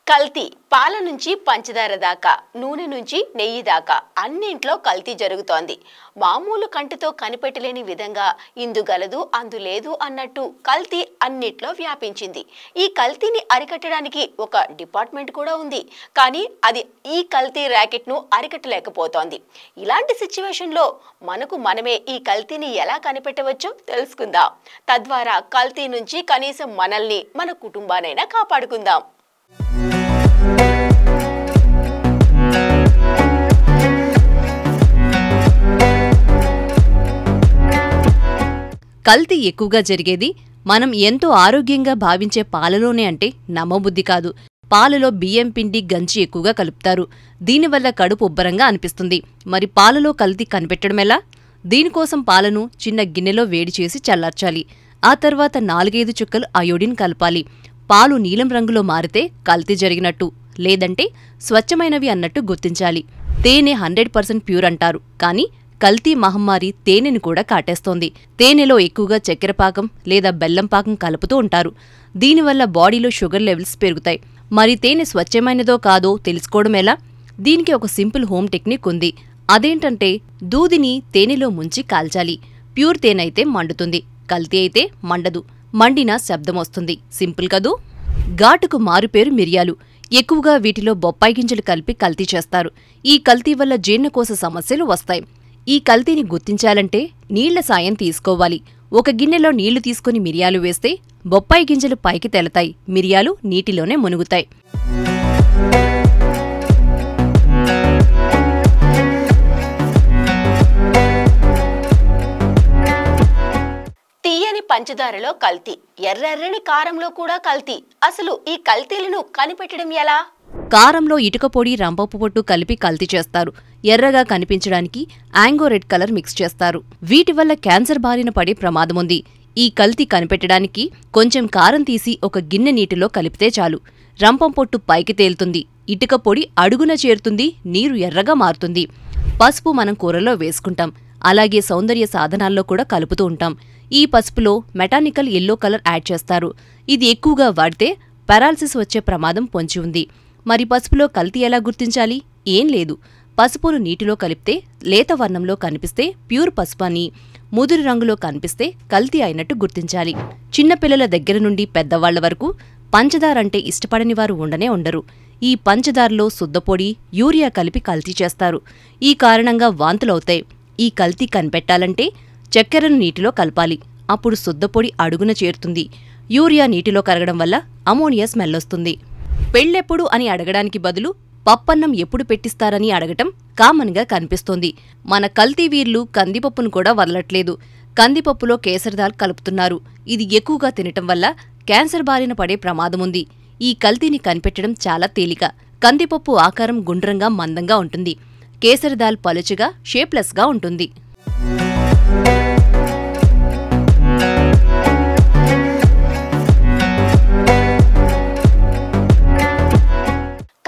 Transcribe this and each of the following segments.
కల్తీ పాల నుంచి పంచదార దాకా నూనె నుంచి నెయ్యి దాకా అన్నింట్లో కల్తీ జరుగుతోంది. మామూలు కంటితో కనిపెట్టలేని విధంగా ఇందు గలదు అందు లేదు అన్నట్టు కల్తీ అన్నిట్లో వ్యాపించింది. ఈ కల్తీని అరికట్టడానికి ఒక డిపార్ట్మెంట్ కూడా ఉంది. కానీ అది ఈ కల్తీ ర్యాకెట్ ను అరికట్టలేకపోతోంది. ఇలాంటి సిచ్యువేషన్ లో మనకు మనమే ఈ కల్తీని ఎలా కనిపెట్టవచ్చో తెలుసుకుందాం. తద్వారా కల్తీ నుంచి కనీసం మనల్ని మన కుటుంబానైనా కాపాడుకుందాం. కల్తీ ఎక్కువగా జరిగేది మనం ఎంతో ఆరోగ్యంగా భావించే పాలలోనే అంటే నమ్మబుద్ధి కాదు. పాలలో బియ్యం పిండి గంజి ఎక్కువగా కలుపుతారు. దీనివల్ల కడుపు ఉబ్బరంగా అనిపిస్తుంది. మరి పాలలో కల్తీ కనిపెట్టడమెలా? దీనికోసం పాలను చిన్న గిన్నెలో వేడి చేసి చల్లార్చాలి. ఆ తర్వాత 4-5 చుక్కలు అయోడిన్ కలపాలి. పాలు నీలం రంగులో మారితే కల్తీ జరిగినట్టు, లేదంటే స్వచ్ఛమైనవి అన్నట్టు గుర్తించాలి. తేనె 100% ప్యూర్ అంటారు, కానీ కల్తీ మహమ్మారి తేనెను కూడా కాటేస్తోంది. తేనెలో ఎక్కువగా చక్కెర పాకం లేదా బెల్లం పాకం కలుపుతూ ఉంటారు. దీనివల్ల బాడీలో షుగర్ లెవెల్స్ పెరుగుతాయి. మరి తేనె స్వచ్ఛమైనదో కాదో తెలుసుకోవడం ఎలా? దీనికి ఒక సింపుల్ హోమ్ టెక్నిక్ ఉంది. అదేంటంటే దూదిని తేనెలో ముంచి కాల్చాలి. ప్యూర్ తేనె అయితే మండుతుంది, కల్తీ అయితే మండదు. మండినా శబ్దం వస్తుంది. సింపుల్ కదూ? ఘాటుకు మారుపేరు మిరియాలు. ఎక్కువగా వీటిలో బొప్పాయి గింజలు కలిపి కల్తీ చేస్తారు. ఈ కల్తీ వల్ల జీర్ణకోశ సమస్యలు వస్తాయి. ఈ కల్తీని గుర్తించాలంటే నీళ్ల సాయం తీసుకోవాలి. ఒక గిన్నెలో నీళ్లు తీసుకుని మిరియాలు వేస్తే బొప్పాయి గింజలు పైకి తేలతాయి, మిరియాలు నీటిలోనే మునుగుతాయి. తీయని పంచదారలో కల్తీ, ఎర్రెర్రని కారంలో కూడా కల్తీ. అసలు ఈ కల్తీలను కనిపెట్టడం ఎలా? కారంలో ఇటుక పొడి, రంపపు పొట్టు కలిపి కల్తీ చేస్తారు. ఎర్రగా కనిపించడానికి యాంగో రెడ్ కలర్ మిక్స్ చేస్తారు. వీటి వల్ల క్యాన్సర్ బారిన పడే ప్రమాదముంది. ఈ కల్తీ కనిపెట్టడానికి కొంచెం కారం తీసి ఒక గిన్నె నీటిలో కలిపితే చాలు. రంపం పొట్టు పైకి తేలుతుంది, ఇటుక పొడి అడుగున చేరుతుంది, నీరు ఎర్రగా మారుతుంది. పసుపు మనం కూరలో వేసుకుంటాం, అలాగే సౌందర్య సాధనాల్లో కూడా కలుపుతూ ఉంటాం. ఈ పసుపులో మెటానికల్ ఎల్లో కలర్ యాడ్ చేస్తారు. ఇది ఎక్కువగా వాడితే పారాలసిస్ వచ్చే ప్రమాదం పొంచి ఉంది. మరి పసుపులో కల్తీ ఎలా గుర్తించాలి? ఏం లేదు, పసుపును నీటిలో కలిపితే లేత వర్ణంలో కనిపిస్తే ప్యూర్ పసుపు అని, ముదురు రంగులో కనిపిస్తే కల్తీ అయినట్టు గుర్తించాలి. చిన్నపిల్లల దగ్గర నుండి పెద్దవాళ్ల వరకు పంచదారంటే ఇష్టపడని వారు ఉండనే ఉండరు. ఈ పంచదారలో శుద్ధపొడి, యూరియా కలిపి కల్తీ చేస్తారు. ఈ కారణంగా వాంతులవుతాయి. ఈ కల్తీ కనిపెట్టాలంటే చక్కెరను నీటిలో కలపాలి. అప్పుడు శుద్ధపొడి అడుగున చేరుతుంది. యూరియా నీటిలో కరగడం వల్ల అమోనియా స్మెల్ వస్తుంది. పెళ్ళెప్పుడు అని అడగడానికి బదులు పప్పన్నం ఎప్పుడు పెట్టిస్తారని అడగటం కామన్గా కనిపిస్తోంది. మన కల్తీ వీర్లు కందిపప్పును కూడా వదలట్లేదు. కందిపప్పులో కేసరదాల్ కలుపుతున్నారు. ఇది ఎక్కువగా తినటం వల్ల క్యాన్సర్ బారిన పడే ప్రమాదముంది. ఈ కల్తీని కనిపెట్టడం చాలా తేలిక. కందిపప్పు ఆకారం గుండ్రంగా మందంగా ఉంటుంది. కేసరదాల్ పలుచగా షేప్లెస్గా ఉంటుంది.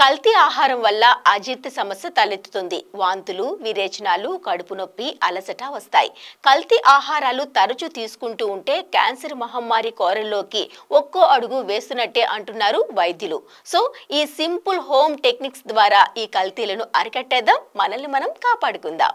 కల్తీ ఆహారం వల్ల అజీర్తి సమస్య తలెత్తుతుంది. వాంతులు, విరేచనాలు, కడుపు నొప్పి, అలసట వస్తాయి. కల్తీ ఆహారాలు తరచూ తీసుకుంటూ ఉంటే క్యాన్సర్ మహమ్మారి కోరల్లోకి ఒక్కో అడుగు వేస్తున్నట్టే అంటున్నారు వైద్యులు. సో ఈ సింపుల్ హోమ్ టెక్నిక్స్ ద్వారా ఈ కల్తీలను అరికట్టేద్దాం, మనల్ని మనం కాపాడుకుందాం.